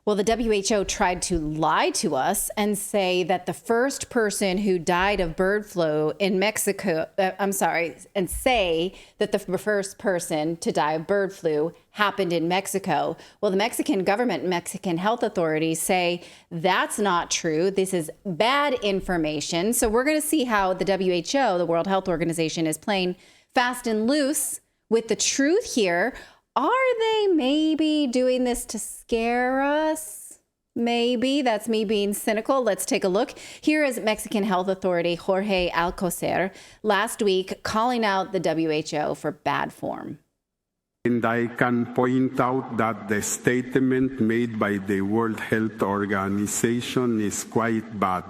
Well, the WHO tried to lie to us and say that the first person who died of bird flu in Mexico, and say that the first person to die of bird flu happened in Mexico. Well, the Mexican government and Mexican health authorities say that's not true. This is bad information. So we're going to see how the WHO, the World Health Organization, is playing fast and loose with the truth here. Are they maybe doing this to scare us? Maybe. That's me being cynical. Let's take a look. Here is Mexican Health Authority Jorge Alcocer last week calling out the WHO for bad form. And I can point out that the statement made by the World Health Organization is quite bad.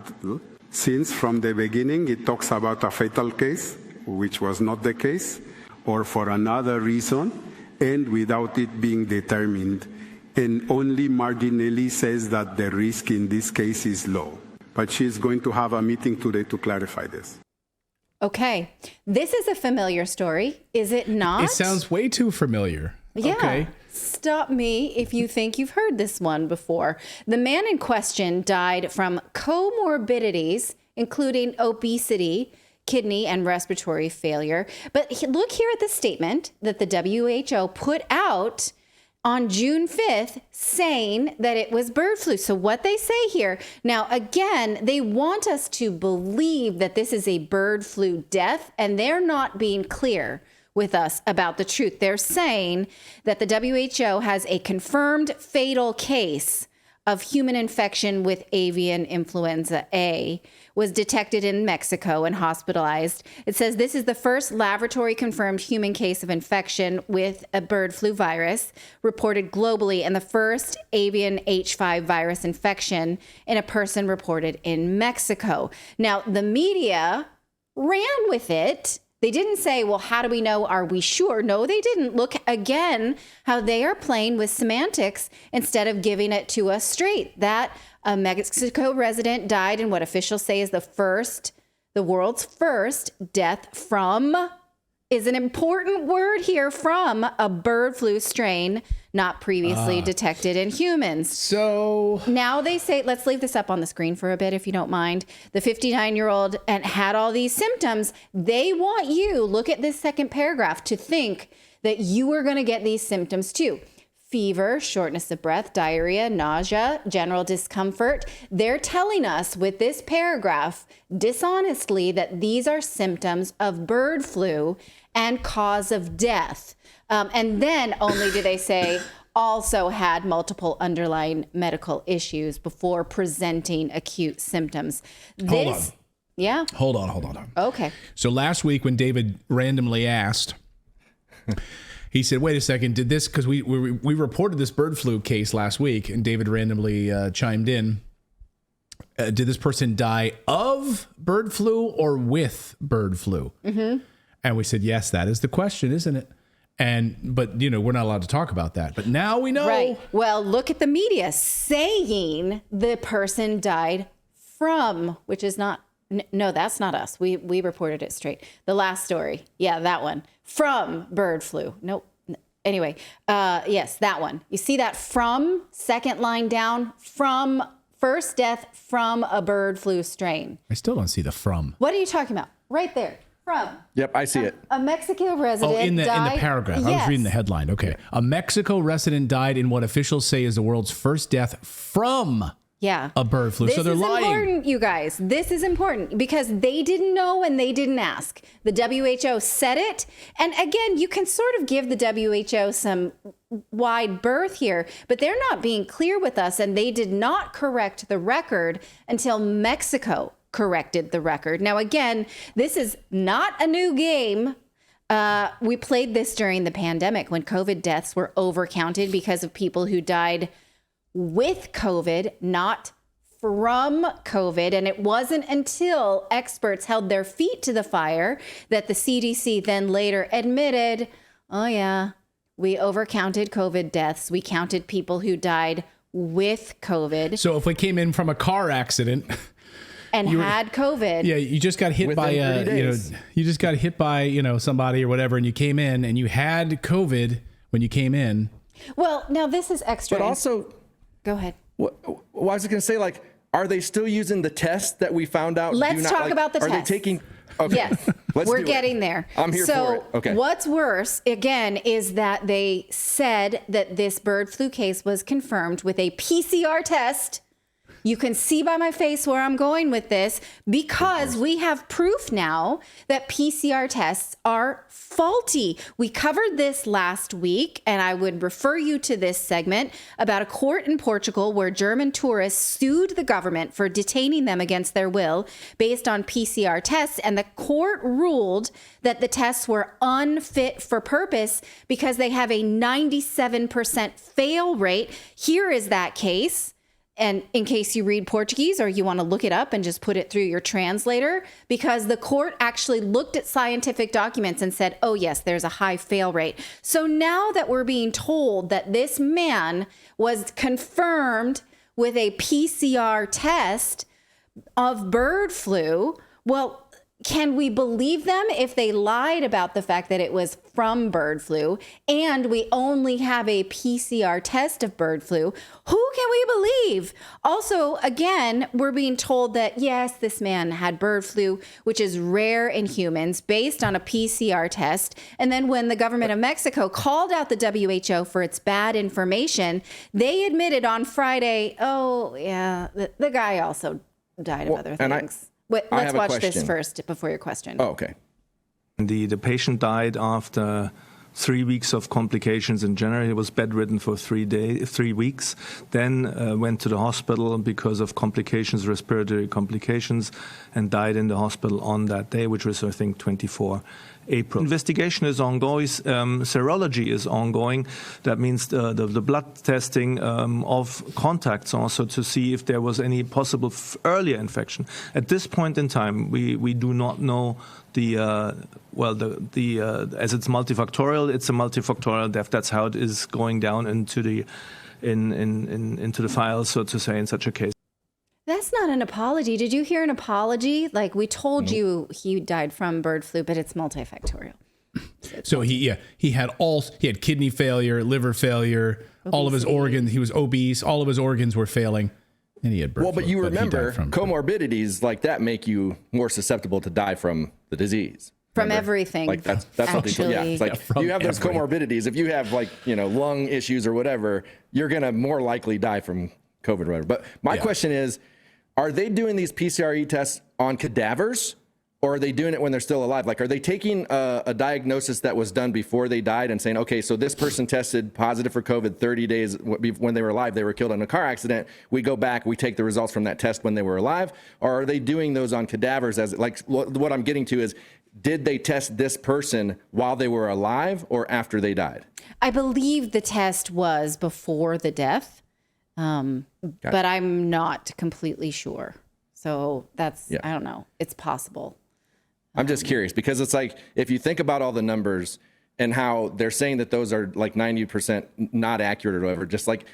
Since from the beginning it talks about a fatal case, which was not the case, or for another reason, and without it being determined, and only marginally says that the risk in this case is low. But she's going to have a meeting today to clarify this. Okay. This is a familiar story, is it not? It sounds way too familiar. Yeah. Okay. Stop me if you think you've heard this one before. The man in question died from comorbidities, including obesity, kidney and respiratory failure. But look here at the statement that the WHO put out on June 5th saying that it was bird flu. So what they say here, now again, they want us to believe that this is a bird flu death, and they're not being clear with us about the truth. They're saying that the WHO has a confirmed fatal case of human infection with avian influenza A was detected in Mexico and hospitalized. It says this is the first laboratory confirmed human case of infection with a bird flu virus reported globally, and the first avian H5 virus infection in a person reported in Mexico. Now, the media ran with it. They didn't say, well, how do we know? Are we sure? No, they didn't. Look again how they are playing with semantics instead of giving it to us straight. That a Mexico resident died in what officials say is the world's first death from, is an important word here, from a bird flu strain not previously detected in humans. So now they say, let's leave this up on the screen for a bit, if you don't mind. The 59-year-old and had all these symptoms. They want you, look at this second paragraph, to think that you are going to get these symptoms too. Fever, shortness of breath, diarrhea, nausea, general discomfort. They're telling us with this paragraph dishonestly that these are symptoms of bird flu and cause of death. And then only do they say also had multiple underlying medical issues before presenting acute symptoms. Hold on. Yeah. Hold on. Okay. So last week when David randomly asked, he said, wait a second, did this, because we reported this bird flu case last week, and David randomly chimed in. Did this person die of bird flu or with bird flu? Mm-hmm. And we said, yes, that is the question, isn't it? But we're not allowed to talk about that. But now we know. Right. Well, look at the media saying the person died from, which is not, no, that's not us. We reported it straight. The last story. Yeah, that one. From bird flu. Nope. Anyway, yes, that one. You see that from, second line down, from first death from a bird flu strain. I still don't see the from. What are you talking about? Right there. From. Yep, I see it. A Mexico resident in the died. paragraph. Yes. I was reading the headline. Okay. A Mexico resident died in what officials say is the world's first death from a bird flu. So they're lying. This is important, you guys. This is important because they didn't know and they didn't ask. The WHO said it. And again, you can sort of give the WHO some wide berth here, but they're not being clear with us, and they did not correct the record until Mexico corrected the record. Now, again, this is not a new game. We played this during the pandemic when COVID deaths were overcounted because of people who died with COVID, not from COVID. And it wasn't until experts held their feet to the fire that the CDC then later admitted, oh yeah, we overcounted COVID deaths. We counted people who died with COVID. So if we came in from a car accident and had COVID. Yeah, you just got hit by somebody or whatever, and you came in and you had COVID when you came in. Well, now this is extra. But also, go ahead. Well, I was going to say, like, are they still using the test that we found out? Let's talk about the test. Are they taking? Okay. Yes, we're getting there. I'm here for it. Okay. What's worse, again, is that they said that this bird flu case was confirmed with a PCR test. You can see by my face where I'm going with this, because we have proof now that PCR tests are faulty. We covered this last week, and I would refer you to this segment about a court in Portugal where German tourists sued the government for detaining them against their will based on PCR tests. And the court ruled that the tests were unfit for purpose because they have a 97% fail rate. Here is that case. And in case you read Portuguese or you want to look it up and just put it through your translator, because the court actually looked at scientific documents and said, oh, yes, there's a high fail rate. So now that we're being told that this man was confirmed with a PCR test of bird flu, well, can we believe them if they lied about the fact that it was from bird flu and we only have a PCR test of bird flu? Who can we believe? Also, again, we're being told that, yes, this man had bird flu, which is rare in humans, based on a PCR test. And then when the government of Mexico called out the WHO for its bad information, they admitted on Friday, oh, yeah, the guy also died of other things. Let's watch this first before your question. Oh, okay. The patient died after 3 weeks of complications in January. He was bedridden for 3 weeks, then went to the hospital because of complications, respiratory complications, and died in the hospital on that day, which was, I think, 24 April. Investigation is ongoing. Serology is ongoing. That means the blood testing of contacts also to see if there was any possible earlier infection. At this point in time, we do not know as it's multifactorial. It's a multifactorial death. That's how it is going down into the into the file, so to say, in such a case. That's not an apology. Did you hear an apology? Like, we told you he died from bird flu, but it's multifactorial. So he had kidney failure, liver failure, obesity. All of his organs. He was obese. All of his organs were failing, and he had bird flu. Well, but you remember, comorbidities like that make you more susceptible to die from the disease. From everything. Like that's something. Yeah, it's like you have those comorbidities. If you have lung issues or whatever, you're gonna more likely die from COVID or whatever. But my question is, are they doing these PCR tests on cadavers, or are they doing it when they're still alive? Like, are they taking a diagnosis that was done before they died and saying, okay, so this person tested positive for COVID 30 days when they were alive, they were killed in a car accident. We go back, we take the results from that test when they were alive. Or are they doing those on cadavers? As like what I'm getting to is, did they test this person while they were alive or after they died? I believe the test was before the death. But I'm not completely sure. So that's, I don't know. It's possible. I'm just curious because it's like, if you think about all the numbers and how they're saying that those are like 90% not accurate or whatever, just like,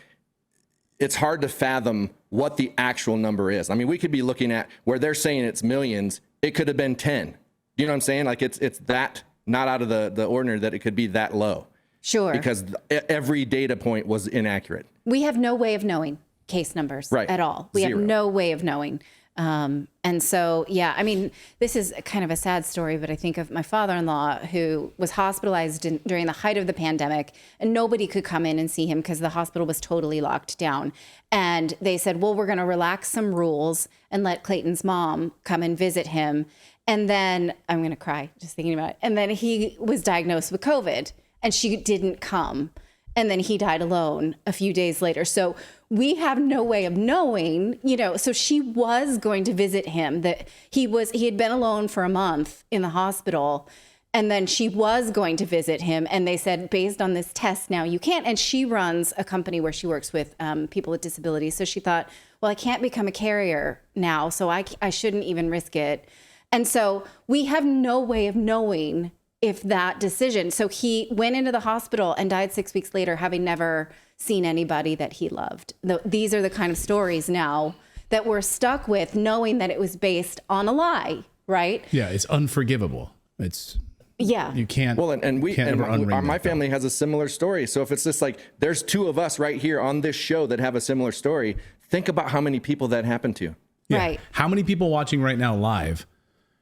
it's hard to fathom what the actual number is. I mean, we could be looking at where they're saying it's millions. It could have been 10. You know what I'm saying? Like it's that not out of the ordinary that it could be that low. Sure. Because every data point was inaccurate. We have no way of knowing case numbers at all. We have no way of knowing. And so, yeah, I mean, this is kind of a sad story, but I think of my father-in-law who was hospitalized during the height of the pandemic, and nobody could come in and see him because the hospital was totally locked down. And they said, well, we're going to relax some rules and let Clayton's mom come and visit him. And then I'm going to cry just thinking about it. And then he was diagnosed with COVID and she didn't come. And then he died alone a few days later. So we have no way of knowing, so she was going to visit him, that he had been alone for a month in the hospital. And then she was going to visit him. And they said, based on this test, now you can't. And she runs a company where she works with people with disabilities. So she thought, well, I can't become a carrier now, so I shouldn't even risk it. And so we have no way of knowing if that decision. So he went into the hospital and died 6 weeks later, having never seen anybody that he loved. These are the kind of stories now that we're stuck with, knowing that it was based on a lie, right? Yeah, it's unforgivable. It's Yeah. You can't. Well, and my that family has a similar story. So if it's just like there's two of us right here on this show that have a similar story, think about how many people that happened to. Yeah. Right. How many people watching right now live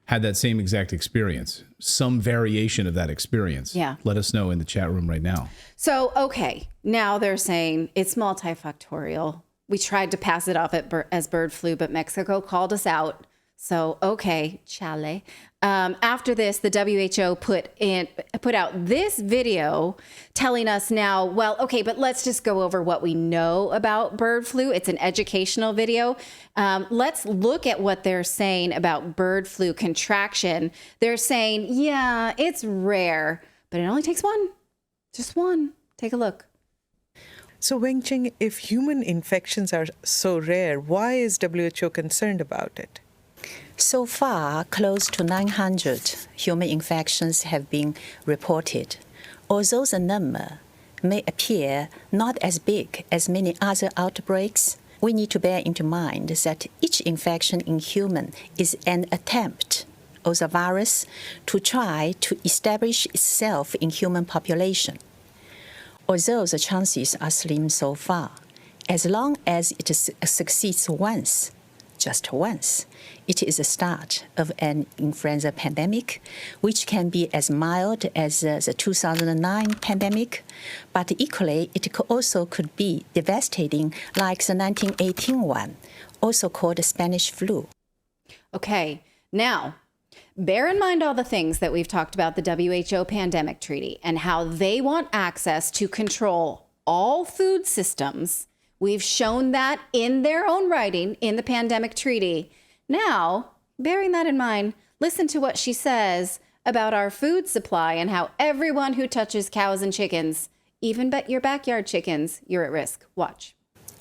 had that same exact experience? Some variation of that experience. Yeah. Let us know in the chat room right now. So, okay, now they're saying it's multifactorial. We tried to pass it off as bird flu, but Mexico called us out. So, okay, chale. After this, the WHO put out this video telling us now, well, okay, but let's just go over what we know about bird flu. It's an educational video. Let's look at what they're saying about bird flu contraction. They're saying, yeah, it's rare, but it only takes one. Just one. Take a look. So, Wenqing, if human infections are so rare, why is WHO concerned about it? So far, close to 900 human infections have been reported. Although the number may appear not as big as many other outbreaks, we need to bear into mind that each infection in human is an attempt of the virus to try to establish itself in human population. Although the chances are slim so far, as long as it succeeds once, just once, it is the start of an influenza pandemic, which can be as mild as the 2009 pandemic, but equally it could be devastating like the 1918 one, also called the Spanish flu. Okay, now, bear in mind all the things that we've talked about the WHO pandemic treaty and how they want access to control all food systems. We've shown that in their own writing in the pandemic treaty. Now, bearing that in mind, listen to what she says about our food supply and how everyone who touches cows and chickens, even your backyard chickens, you're at risk. Watch.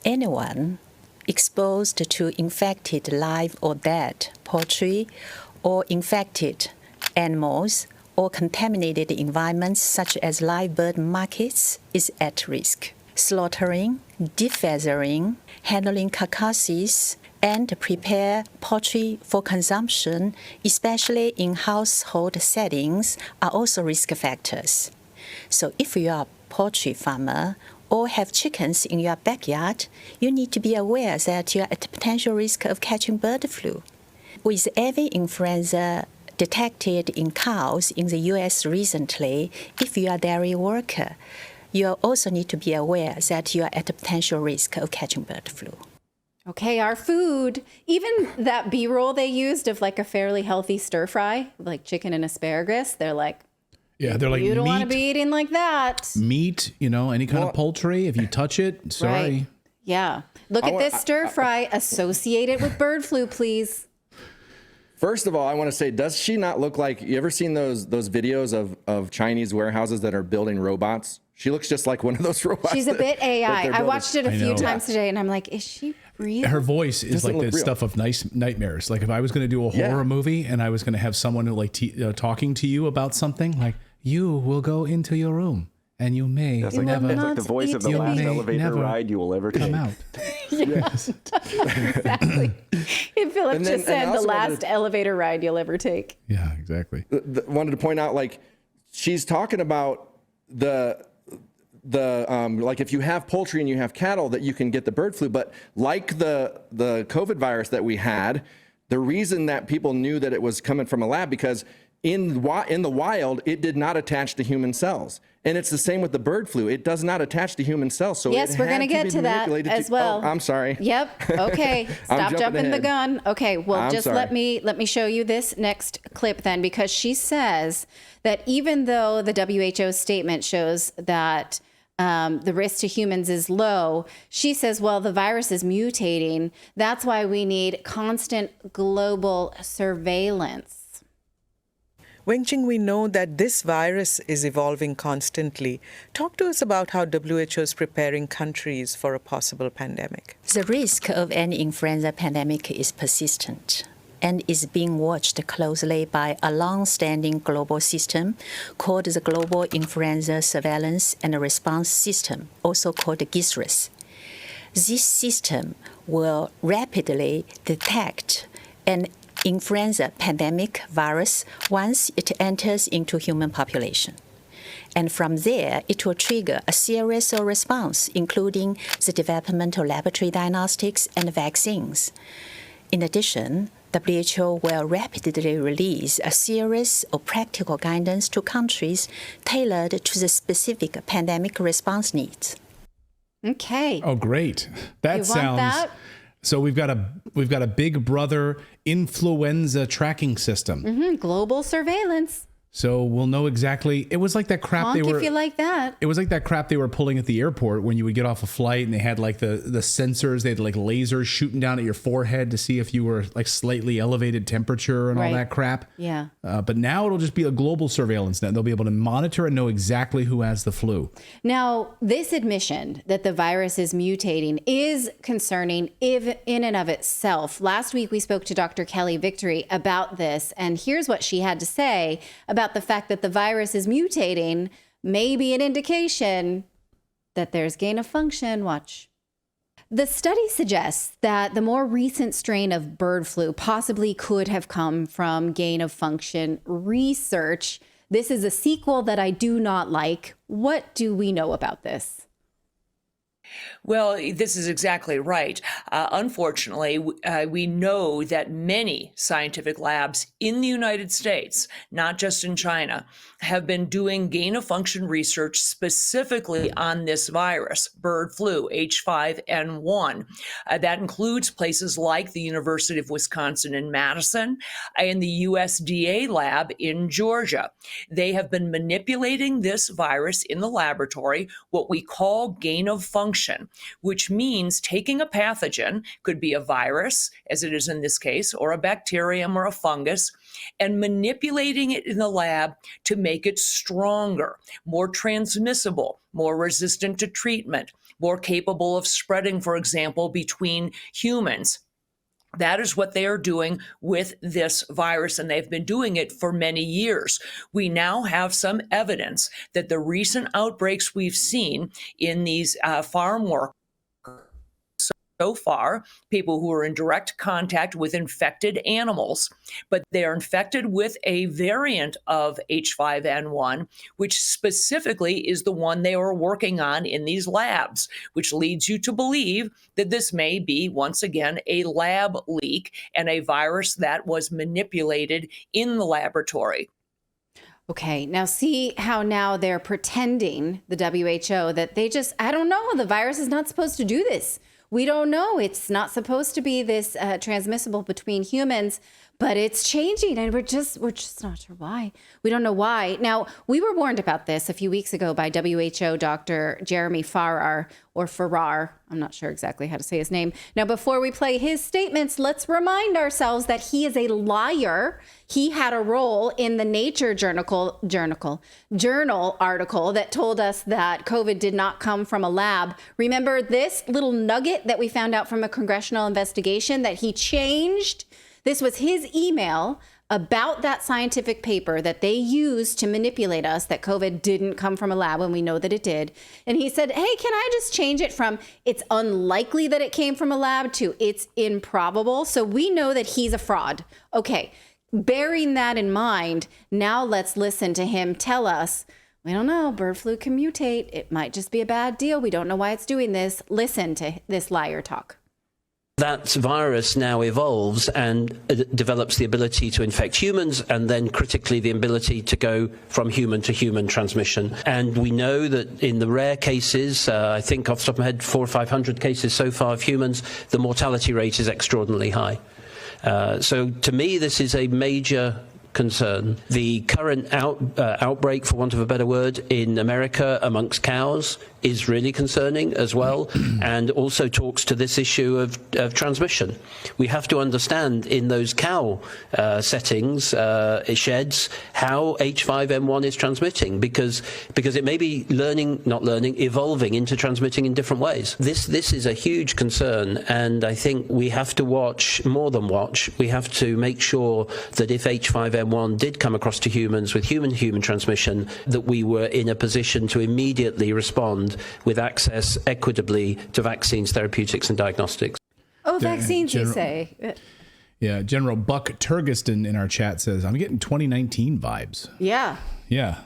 Anyone exposed to infected live or dead poultry or infected animals or contaminated environments such as live bird markets is at risk. Slaughtering, defeathering, handling carcasses, and prepare poultry for consumption, especially in household settings, are also risk factors. So if you are a poultry farmer or have chickens in your backyard, you need to be aware that you are at potential risk of catching bird flu. With avian influenza detected in cows in the U.S. recently, if you are a dairy worker, you also need to be aware that you are at a potential risk of catching bird flu. Okay, our food, even that B-roll they used of like a fairly healthy stir fry, like chicken and asparagus, they're like, yeah, they're like, you don't meat, want to be eating like that. Meat, any kind of poultry, if you touch it, sorry. Right. Yeah. Look at this stir fry associated with bird flu, please. First of all, I want to say, does she not look like, you ever seen those videos of Chinese warehouses that are building robots? She looks just like one of those robots. She's a bit AI. I watched it a few times today, and I'm like, is she real? Her voice is like the stuff of nice nightmares. Like if I was going to do a horror movie and I was going to have someone who talking to you about something, like you will go into your room and you may never. It's like the voice of the last elevator ride you will ever come out. Yes, exactly. If Philip just said the last elevator ride you'll ever take. Yeah, exactly. Wanted to point out, like she's talking about the like if you have poultry and you have cattle that you can get the bird flu, but like the COVID virus that we had, the reason that people knew that it was coming from a lab because in the wild it did not attach to human cells, and it's the same with the bird flu. It does not attach to human cells. So yes, we're going to get to that as well. Oh, I'm sorry. Yep. Okay. Stop jumping the gun. Okay. Well, let me show you this next clip then, because she says that even though the WHO statement shows that the risk to humans is low, she says, well, the virus is mutating. That's why we need constant global surveillance. Wenqing, we know that this virus is evolving constantly. Talk to us about how WHO is preparing countries for a possible pandemic. The risk of an influenza pandemic is persistent and is being watched closely by a long-standing global system called the Global Influenza Surveillance and Response System, also called GISRIS. This system will rapidly detect and influenza pandemic virus once it enters into human population. And from there, it will trigger a series of response, including the development of laboratory diagnostics and vaccines. In addition, WHO will rapidly release a series of practical guidance to countries tailored to the specific pandemic response needs. Okay. Oh, great. That sounds... That? So we've got a Big Brother influenza tracking system. Mm-hmm. Global surveillance. So we'll know exactly. It was like that crap Honk if you like that. It was like that crap they were pulling at the airport when you would get off a flight and they had like the sensors. They had like lasers shooting down at your forehead to see if you were like slightly elevated temperature and all that crap. Yeah. But now it'll just be a global surveillance net. They'll be able to monitor and know exactly who has the flu. Now, this admission that the virus is mutating is concerning in and of itself. Last week, we spoke to Dr. Kelly Victory about this, and here's what she had to say about the fact that the virus is mutating may be an indication that there's gain of function. Watch. The study suggests that the more recent strain of bird flu possibly could have come from gain of function research. This is a sequel that I do not like. What do we know about this? Well, this is exactly right. Unfortunately, we know that many scientific labs in the United States, not just in China, have been doing gain-of-function research specifically on this virus, bird flu, H5N1. That includes places like the University of Wisconsin in Madison and the USDA lab in Georgia. They have been manipulating this virus in the laboratory, what we call gain-of-function, which means taking a pathogen, could be a virus, as it is in this case, or a bacterium or a fungus, and manipulating it in the lab to make it stronger, more transmissible, more resistant to treatment, more capable of spreading, for example, between humans. That is what they are doing with this virus, and they've been doing it for many years. We now have some evidence that the recent outbreaks we've seen in these farm workers, so far, people who are in direct contact with infected animals, but they are infected with a variant of H5N1, which specifically is the one they are working on in these labs, which leads you to believe that this may be, once again, a lab leak and a virus that was manipulated in the laboratory. Okay, now see how now they're pretending, the WHO, that they just, I don't know, the virus is not supposed to do this. We don't know. It's not supposed to be this transmissible between humans, but it's changing, and we're just not sure why. We don't know why. Now, we were warned about this a few weeks ago by WHO Dr. Jeremy Farrar, or Farrar. I'm not sure exactly how to say his name. Now, before we play his statements, let's remind ourselves that he is a liar. He had a role in the Nature journal article that told us that COVID did not come from a lab. Remember this little nugget that we found out from a congressional investigation that he changed? This was his email about that scientific paper that they used to manipulate us, that COVID didn't come from a lab when we know that it did. And he said, hey, can I just change it from it's unlikely that it came from a lab to it's improbable? So we know that he's a fraud. Okay, bearing that in mind, now let's listen to him tell us, we don't know, bird flu can mutate. It might just be a bad deal. We don't know why it's doing this. Listen to this liar talk. That virus now evolves and develops the ability to infect humans, and then critically the ability to go from human to human transmission. And we know that in the rare cases, I think off the top of my head, 400 or 500 cases so far of humans, the mortality rate is extraordinarily high. So to me, this is a major concern. The current outbreak, for want of a better word, in America amongst cows is really concerning as well, and also talks to this issue of transmission. We have to understand in those cow settings, sheds, how H5N1 is transmitting, because it may be evolving into transmitting in different ways. This is a huge concern, and I think we have to watch, more than watch, we have to make sure that if H5N1 did come across to humans with human-to-human transmission, that we were in a position to immediately respond with access equitably to vaccines, therapeutics, and diagnostics. Oh, vaccines, you say? Yeah, General Buck Turgeston in our chat says, I'm getting 2019 vibes. Yeah. Yeah.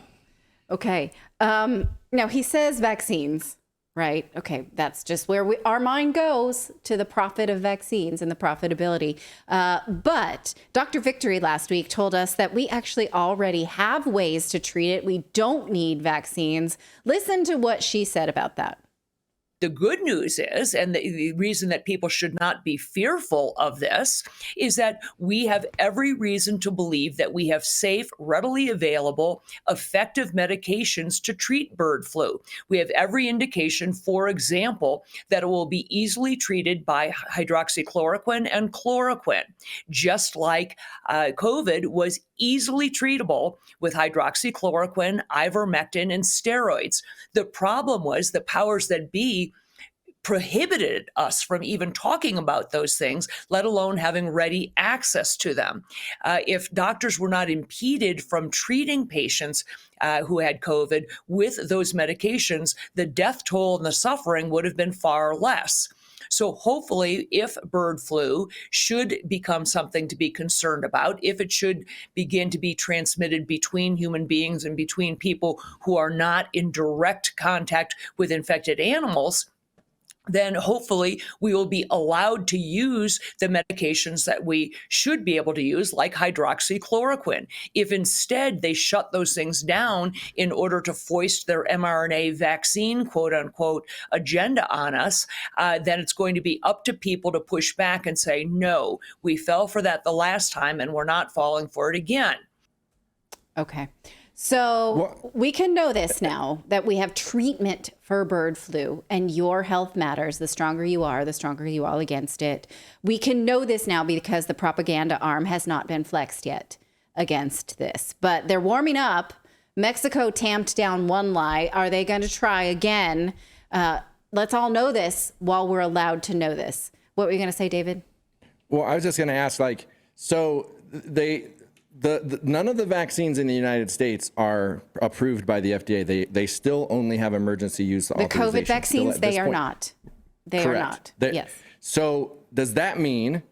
Okay. Now he says vaccines, right? Okay, that's just where our mind goes, to the profit of vaccines and the profitability. But Dr. Victory last week told us that we actually already have ways to treat it. We don't need vaccines. Listen to what she said about that. The good news is, and the reason that people should not be fearful of this, is that we have every reason to believe that we have safe, readily available, effective medications to treat bird flu. We have every indication, for example, that it will be easily treated by hydroxychloroquine and chloroquine, just like COVID was easily treatable with hydroxychloroquine, ivermectin, and steroids. The problem was the powers that be prohibited us from even talking about those things, let alone having ready access to them. If doctors were not impeded from treating patients who had COVID with those medications, the death toll and the suffering would have been far less. So hopefully, if bird flu should become something to be concerned about, if it should begin to be transmitted between human beings and between people who are not in direct contact with infected animals, then hopefully we will be allowed to use the medications that we should be able to use, like hydroxychloroquine. If instead they shut those things down in order to foist their mRNA vaccine, quote unquote, agenda on us, then it's going to be up to people to push back and say, no, we fell for that the last time and we're not falling for it again. Okay. So we can know this now, that we have treatment for bird flu, and your health matters. The stronger you are against it. We can know this now because the propaganda arm has not been flexed yet against this. But they're warming up. Mexico tamped down one lie. Are they going to try again? Let's all know this while we're allowed to know this. What were you going to say, David? Well, I was just going to ask, none of the vaccines in the United States are approved by the FDA. They still only have emergency use authorization. The COVID vaccines, they are not. They are not. Yes. So does that mean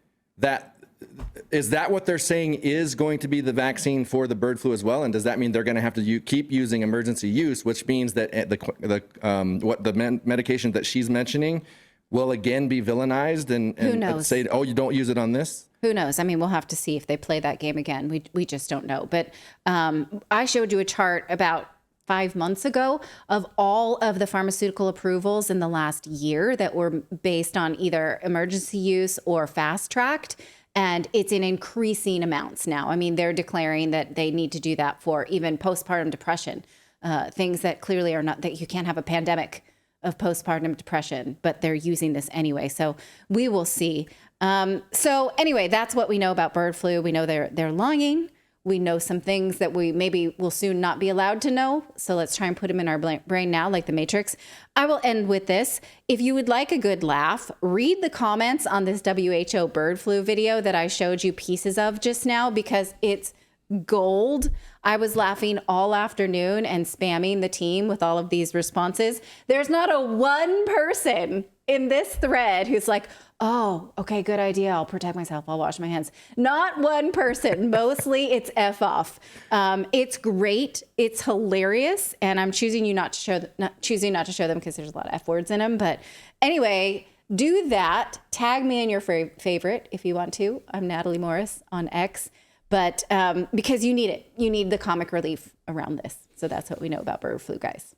is that what they're saying is going to be the vaccine for the bird flu as well? And does that mean they're going to have to keep using emergency use, which means that the medication that she's mentioning will again be villainized and say, oh, you don't use it on this? Who knows? I mean, we'll have to see if they play that game again. We just don't know. But I showed you a chart about 5 months ago of all of the pharmaceutical approvals in the last year that were based on either emergency use or fast-tracked. And it's in increasing amounts now. I mean, they're declaring that they need to do that for even postpartum depression, things that clearly are not, that you can't have a pandemic of postpartum depression, but they're using this anyway. So we will see. So anyway, that's what we know about bird flu. We know they're lying. We know some things that we maybe will soon not be allowed to know. So let's try and put them in our brain now, like the Matrix. I will end with this. If you would like a good laugh, read the comments on this WHO bird flu video that I showed you pieces of just now, because it's gold. I was laughing all afternoon and spamming the team with all of these responses. There's not a one person in this thread who's like, oh, okay, good idea. I'll protect myself. I'll wash my hands. Not one person. Mostly it's F off. It's great. It's hilarious. And I'm choosing not to show them because there's a lot of F words in them. But anyway, do that. Tag me in your favorite if you want to. I'm Natalie Morris on X. But because you need it. You need the comic relief around this. So that's what we know about bird flu, guys.